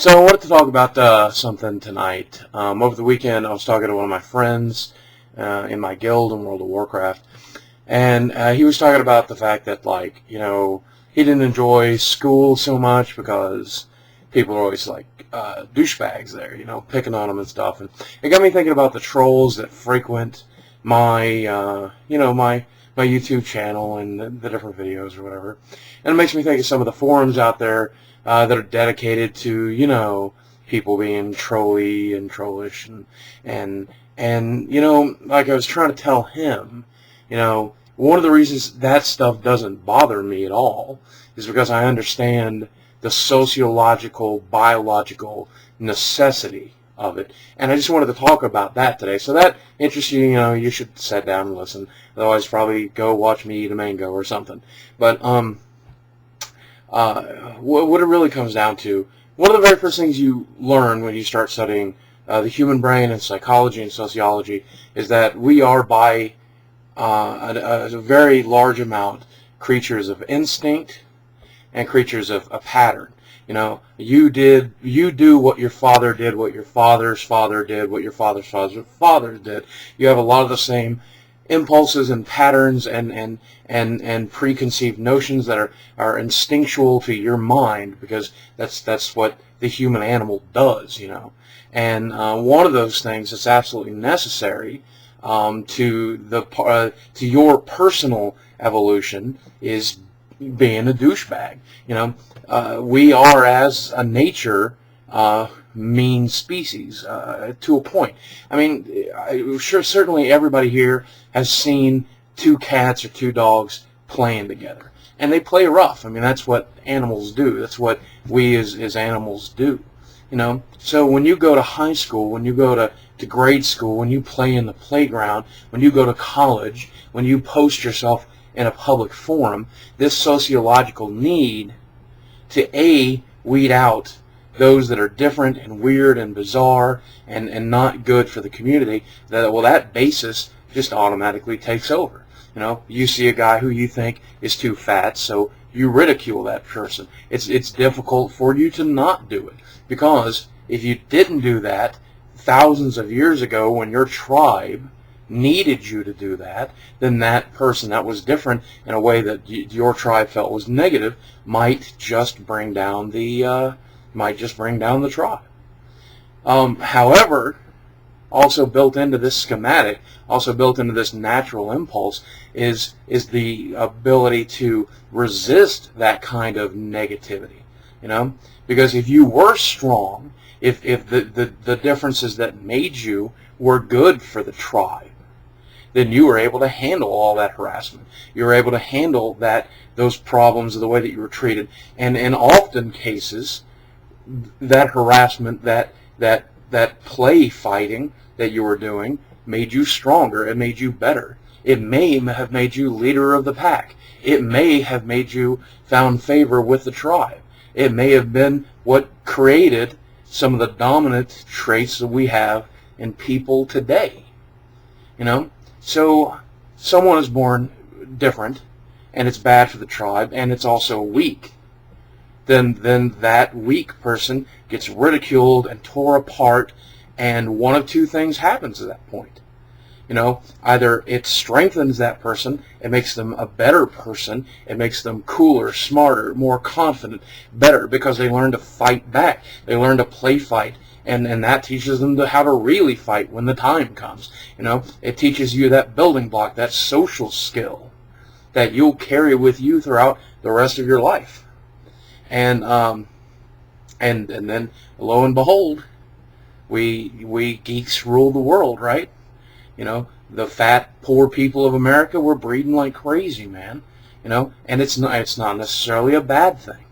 So I wanted to talk about something tonight. Over the weekend, I was talking to one of my friends in my guild in World of Warcraft, and he was talking about the fact that, like, he didn't enjoy school so much because people are always like douchebags there, picking on him and stuff. And it got me thinking about the trolls that frequent my, my YouTube channel and the different videos or whatever. And it makes me think of some of the forums out there that are dedicated to, people being trolly and trollish and like I was trying to tell him, one of the reasons that stuff doesn't bother me at all is because I understand the sociological, biological necessity of it. And I just wanted to talk about that today. So that interests you, you should sit down and listen. Otherwise, probably go watch me eat a mango or something. But what it really comes down to, one of the very first things you learn when you start studying the human brain and psychology and sociology is that we are, by a very large amount, creatures of instinct and creatures of a pattern. You do what your father did, what your father's father did, what your father's father's father did. You have a lot of the same impulses and patterns and preconceived notions that are instinctual to your mind, because that's what the human animal does, And one of those things that's absolutely necessary to your personal evolution is being a douchebag. We are, as a nature, mean species to a point. I mean, certainly everybody here has seen two cats or two dogs playing together, and they play rough. I mean, that's what animals do. That's what we as animals do. So when you go to high school, when you go to grade school, when you play in the playground, when you go to college, when you post yourself in a public forum, this sociological need to weed out those that are different and weird and bizarre and not good for the community, that basis just automatically takes over. You see a guy who you think is too fat, so you ridicule that person. It's difficult for you to not do it, because if you didn't do that thousands of years ago when your tribe needed you to do that, then that person that was different in a way that your tribe felt was negative might just bring down the tribe. However, also built into this schematic, also built into this natural impulse, is the ability to resist that kind of negativity. Because if you were strong, if the differences that made you were good for the tribe, then you were able to handle all that harassment. You were able to handle those problems of the way that you were treated. And in often cases, that harassment, that play fighting that you were doing made you stronger. It made you better. It may have made you leader of the pack. It may have made you found favor with the tribe. It may have been what created some of the dominant traits that we have in people today. So someone is born different, and it's bad for the tribe, and it's also weak. Then that weak person gets ridiculed and tore apart, and one of two things happens at that point. Either it strengthens that person, it makes them a better person, it makes them cooler, smarter, more confident, better, because they learn to fight back. They learn to play fight, and that teaches them how to really fight when the time comes. It teaches you that building block, that social skill that you'll carry with you throughout the rest of your life. And then, lo and behold, we geeks rule the world, right? The fat, poor people of America, we're breeding like crazy, man. And it's not necessarily a bad thing.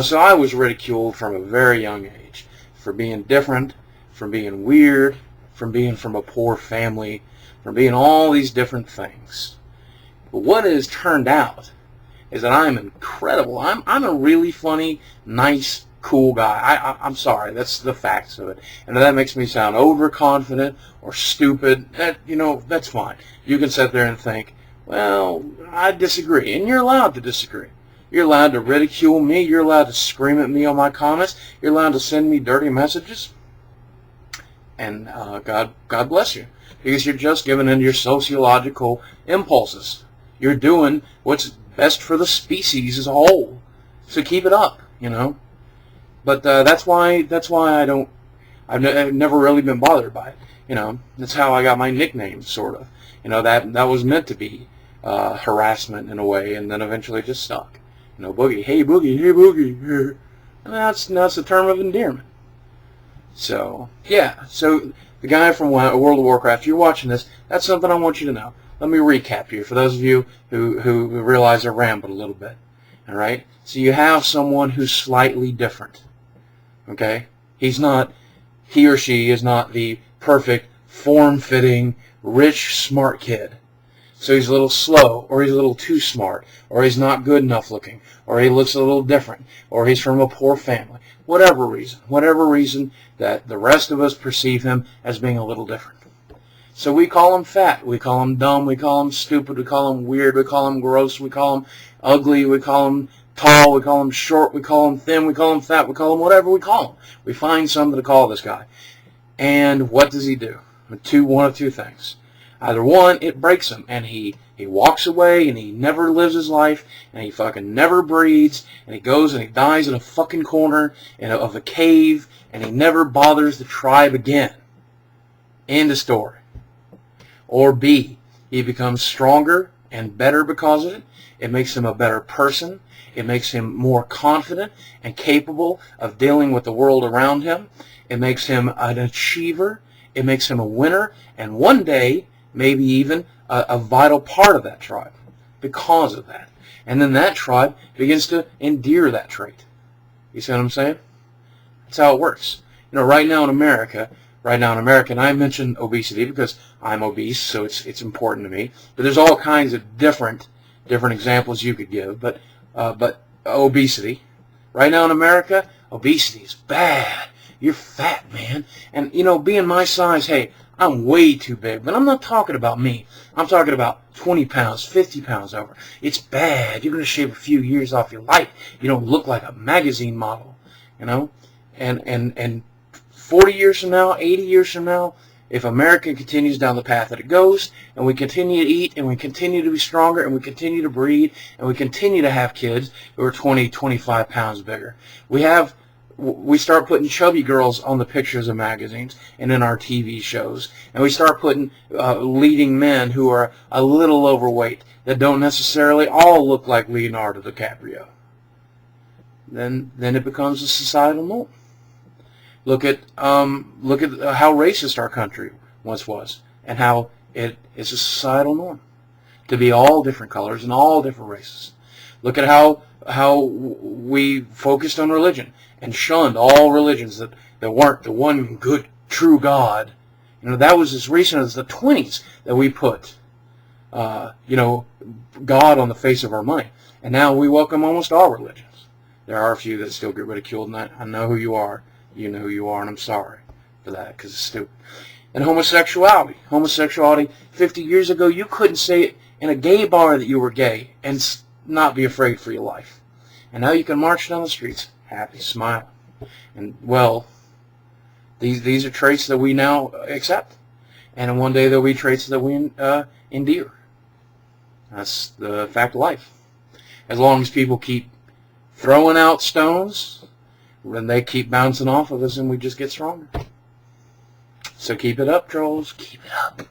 So I was ridiculed from a very young age for being different, from being weird, from being from a poor family, from being all these different things. But what has turned out is that I'm incredible. I'm a really funny, nice, cool guy. I'm sorry, that's the facts of it. And if that makes me sound overconfident or stupid, that's fine. You can sit there and think, well, I disagree, and you're allowed to disagree. You're allowed to ridicule me. You're allowed to scream at me on my comments. You're allowed to send me dirty messages. And God bless you, because you're just giving in your sociological impulses. You're doing what's best for the species as a whole. So keep it up, you know. But that's why I've never really been bothered by it. You know, that's how I got my nickname, sort of. You know, that was meant to be harassment in a way, and then eventually it just stuck. You know, Boogie, hey Boogie, hey Boogie. And that's a term of endearment. So, yeah. So, the guy from World of Warcraft, you're watching this, that's something I want you to know. Let me recap here for those of you who realize I rambled a little bit. Alright? So, you have someone who's slightly different. Okay? He or she is not the perfect, form-fitting, rich, smart kid. So he's a little slow, or he's a little too smart, or he's not good enough looking, or he looks a little different, or he's from a poor family. Whatever reason that the rest of us perceive him as being a little different. So we call him fat, we call him dumb, we call him stupid, we call him weird, we call him gross, we call him ugly, we call him tall, we call him short, we call him thin, we call him fat, we call him whatever we call him. We find something to call this guy. And what does he do? One of two things. Either one, it breaks him, and he walks away, and he never lives his life, and he fucking never breathes, and he goes and he dies in a fucking corner of a cave, and he never bothers the tribe again. End of story. Or B, he becomes stronger and better because of it. It makes him a better person. It makes him more confident and capable of dealing with the world around him. It makes him an achiever. It makes him a winner. And one day, maybe even a vital part of that tribe because of that. And then that tribe begins to endear that trait. You see what I'm saying? That's how it works. You know, right now in America, and I mention obesity because I'm obese, so it's important to me. But there's all kinds of different examples you could give. But obesity, right now in America, obesity is bad. You're fat, man. And, you know, being my size, hey, I'm way too big. But I'm not talking about me. I'm talking about 20 pounds, 50 pounds over. It's bad. You're going to shave a few years off your life. You don't look like a magazine model, you know. And 40 years from now, 80 years from now, if America continues down the path that it goes, and we continue to eat, and we continue to be stronger, and we continue to breed, and we continue to have kids who are 20, 25 pounds bigger, we start putting chubby girls on the pictures of magazines and in our TV shows. And we start putting leading men who are a little overweight that don't necessarily all look like Leonardo DiCaprio. Then it becomes a societal norm. Look at how racist our country once was, and how it is a societal norm to be all different colors and all different races. Look at how we focused on religion and shunned all religions that weren't the one good, true God. You know, that was as recent as the 1920s that we put, you know, God on the face of our money. And now we welcome almost all religions. There are a few that still get ridiculed, and I know who you are. You know who you are, and I'm sorry for that, because it's stupid. And homosexuality. 50 years ago, you couldn't say it in a gay bar that you were gay and not be afraid for your life. And now you can march down the streets, happy, smiling. And, well, these are traits that we now accept. And one day there'll be traits that we endear. That's the fact of life. As long as people keep throwing out stones, when they keep bouncing off of us, and we just get stronger. So keep it up, trolls. Keep it up.